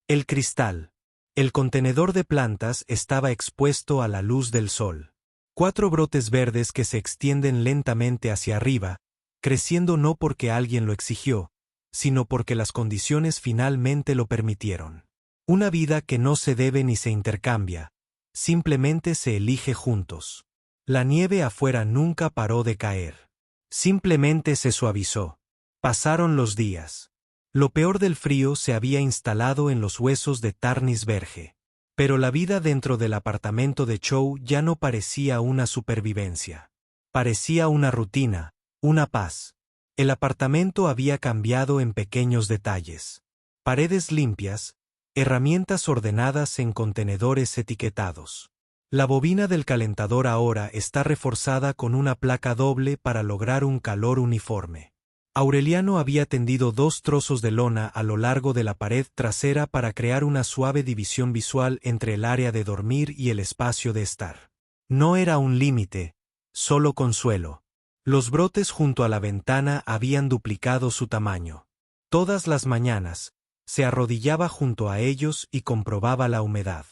el cristal. El contenedor de plantas estaba expuesto a la luz del sol. 4 brotes verdes que se extienden lentamente hacia arriba, creciendo no porque alguien lo exigió, sino porque las condiciones finalmente lo permitieron. Una vida que no se debe ni se intercambia, simplemente se elige juntos. La nieve afuera nunca paró de caer. Simplemente se suavizó. Pasaron los días. Lo peor del frío se había instalado en los huesos de Tarnis Verge. Pero la vida dentro del apartamento de Chow ya no parecía una supervivencia. Parecía una rutina, una paz. El apartamento había cambiado en pequeños detalles. Paredes limpias, herramientas ordenadas en contenedores etiquetados. La bobina del calentador ahora está reforzada con una placa doble para lograr un calor uniforme. Aureliano había tendido 2 trozos de lona a lo largo de la pared trasera para crear una suave división visual entre el área de dormir y el espacio de estar. No era un límite, solo consuelo. Los brotes junto a la ventana habían duplicado su tamaño. Todas las mañanas, se arrodillaba junto a ellos y comprobaba la humedad.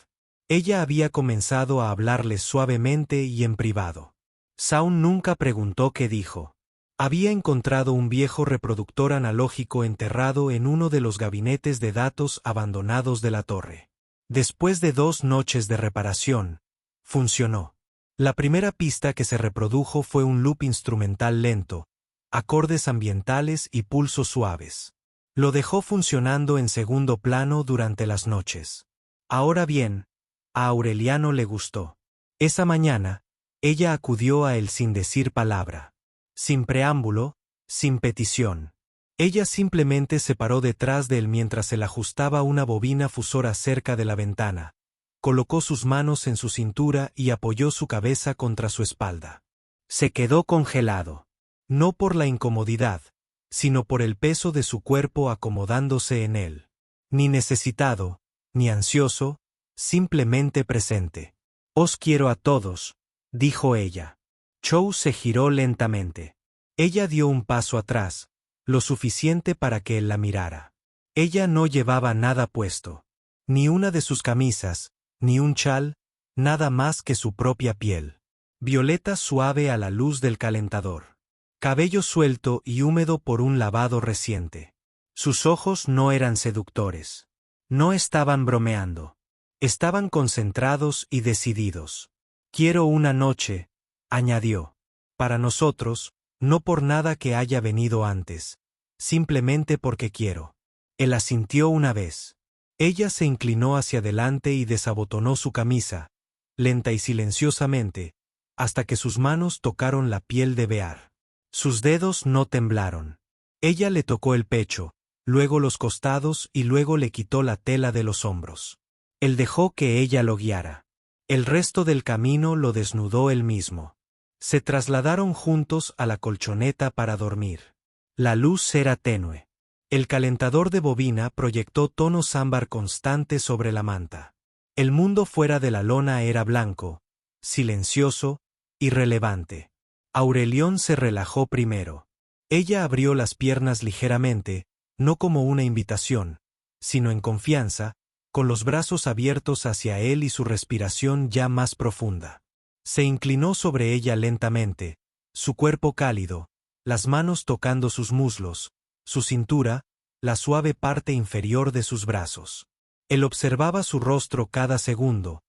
Ella había comenzado a hablarles suavemente y en privado. Saun nunca preguntó qué dijo. Había encontrado un viejo reproductor analógico enterrado en uno de los gabinetes de datos abandonados de la torre. Después de 2 noches de reparación, funcionó. La primera pista que se reprodujo fue un loop instrumental lento, acordes ambientales y pulsos suaves. Lo dejó funcionando en segundo plano durante las noches. Ahora bien, a Aureliano le gustó. Esa mañana, ella acudió a él sin decir palabra. Sin preámbulo, sin petición. Ella simplemente se paró detrás de él mientras él ajustaba una bobina fusora cerca de la ventana. Colocó sus manos en su cintura y apoyó su cabeza contra su espalda. Se quedó congelado. No por la incomodidad, sino por el peso de su cuerpo acomodándose en él. Ni necesitado, ni ansioso, simplemente presente. «Os quiero a todos», dijo ella. Chou se giró lentamente. Ella dio un paso atrás, lo suficiente para que él la mirara. Ella no llevaba nada puesto. Ni una de sus camisas, ni un chal, nada más que su propia piel. Violeta suave a la luz del calentador. Cabello suelto y húmedo por un lavado reciente. Sus ojos no eran seductores. No estaban bromeando. Estaban concentrados y decididos. «Quiero una noche», añadió. «Para nosotros, no por nada que haya venido antes. Simplemente porque quiero». Él asintió una vez. Ella se inclinó hacia adelante y desabotonó su camisa, lenta y silenciosamente, hasta que sus manos tocaron la piel de Bear. Sus dedos no temblaron. Ella le tocó el pecho, luego los costados y luego le quitó la tela de los hombros. Él dejó que ella lo guiara. El resto del camino lo desnudó él mismo. Se trasladaron juntos a la colchoneta para dormir. La luz era tenue. El calentador de bobina proyectó tonos ámbar constantes sobre la manta. El mundo fuera de la lona era blanco, silencioso, irrelevante. Aurelión se relajó primero. Ella abrió las piernas ligeramente, no como una invitación, sino en confianza, con los brazos abiertos hacia él y su respiración ya más profunda. Se inclinó sobre ella lentamente, su cuerpo cálido, las manos tocando sus muslos, su cintura, la suave parte inferior de sus brazos. Él observaba su rostro cada segundo,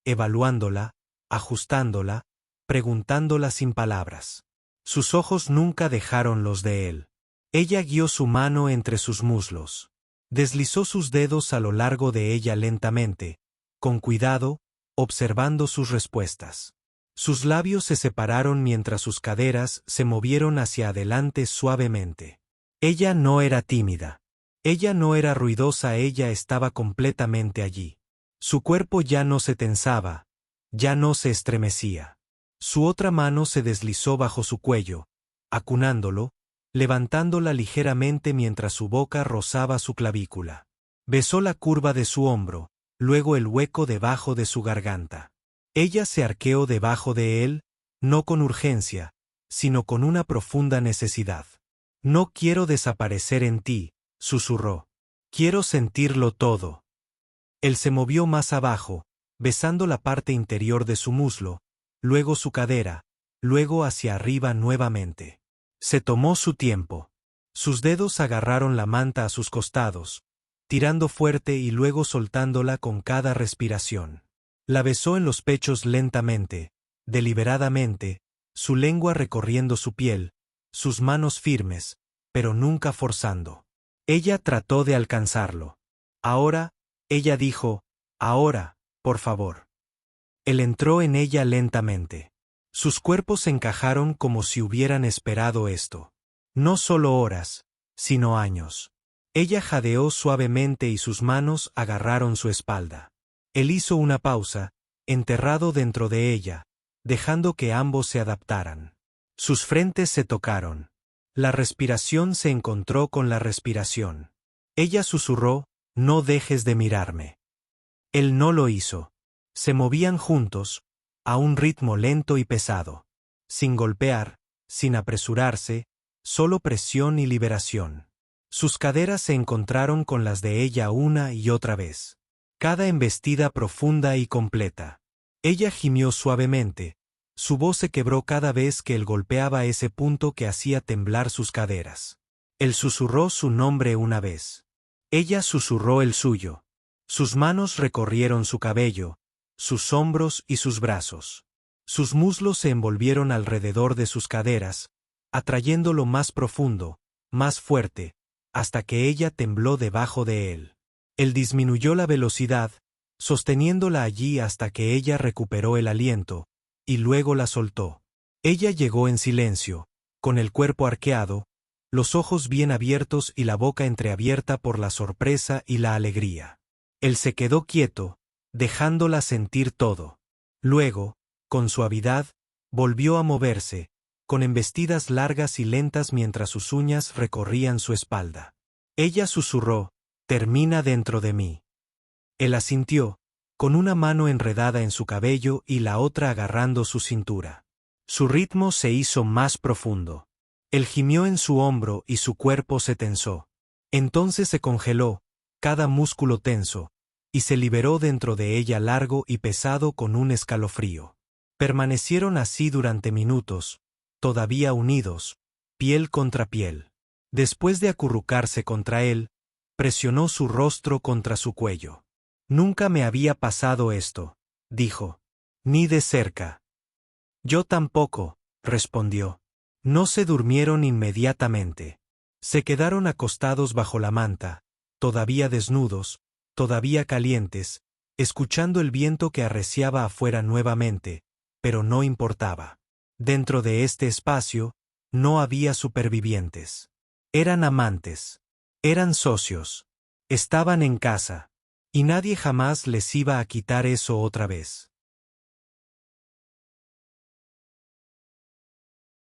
evaluándola, ajustándola, preguntándola sin palabras. Sus ojos nunca dejaron los de él. Ella guió su mano entre sus muslos. Deslizó sus dedos a lo largo de ella lentamente, con cuidado, observando sus respuestas. Sus labios se separaron mientras sus caderas se movieron hacia adelante suavemente. Ella no era tímida. Ella no era ruidosa, ella estaba completamente allí. Su cuerpo ya no se tensaba, ya no se estremecía. Su otra mano se deslizó bajo su cuello, acunándolo, levantándola ligeramente mientras su boca rozaba su clavícula. Besó la curva de su hombro, luego el hueco debajo de su garganta. Ella se arqueó debajo de él, no con urgencia, sino con una profunda necesidad. «No quiero desaparecer en ti», susurró. «Quiero sentirlo todo». Él se movió más abajo, besando la parte interior de su muslo, luego su cadera, luego hacia arriba nuevamente. Se tomó su tiempo. Sus dedos agarraron la manta a sus costados, tirando fuerte y luego soltándola con cada respiración. La besó en los pechos lentamente, deliberadamente, su lengua recorriendo su piel, sus manos firmes, pero nunca forzando. Ella trató de alcanzarlo. «Ahora», ella dijo, «ahora, por favor». Él entró en ella lentamente. Sus cuerpos se encajaron como si hubieran esperado esto. No solo horas, sino años. Ella jadeó suavemente y sus manos agarraron su espalda. Él hizo una pausa, enterrado dentro de ella, dejando que ambos se adaptaran. Sus frentes se tocaron. La respiración se encontró con la respiración. Ella susurró, «No dejes de mirarme». Él no lo hizo. Se movían juntos, a un ritmo lento y pesado. Sin golpear, sin apresurarse, solo presión y liberación. Sus caderas se encontraron con las de ella una y otra vez. Cada embestida profunda y completa. Ella gimió suavemente. Su voz se quebró cada vez que él golpeaba ese punto que hacía temblar sus caderas. Él susurró su nombre una vez. Ella susurró el suyo. Sus manos recorrieron su cabello, sus hombros y sus brazos. Sus muslos se envolvieron alrededor de sus caderas, atrayéndolo más profundo, más fuerte, hasta que ella tembló debajo de él. Él disminuyó la velocidad, sosteniéndola allí hasta que ella recuperó el aliento, y luego la soltó. Ella llegó en silencio, con el cuerpo arqueado, los ojos bien abiertos y la boca entreabierta por la sorpresa y la alegría. Él se quedó quieto, dejándola sentir todo. Luego, con suavidad, volvió a moverse, con embestidas largas y lentas mientras sus uñas recorrían su espalda. Ella susurró: «Termina dentro de mí». Él asintió, con una mano enredada en su cabello y la otra agarrando su cintura. Su ritmo se hizo más profundo. Él gimió en su hombro y su cuerpo se tensó. Entonces se congeló, cada músculo tenso, y se liberó dentro de ella largo y pesado con un escalofrío. Permanecieron así durante minutos, todavía unidos, piel contra piel. Después de acurrucarse contra él, presionó su rostro contra su cuello. «Nunca me había pasado esto», dijo. «Ni de cerca». «Yo tampoco», respondió. No se durmieron inmediatamente. Se quedaron acostados bajo la manta, todavía desnudos, todavía calientes, escuchando el viento que arreciaba afuera nuevamente, pero no importaba. Dentro de este espacio, no había supervivientes. Eran amantes. Eran socios. Estaban en casa. Y nadie jamás les iba a quitar eso otra vez.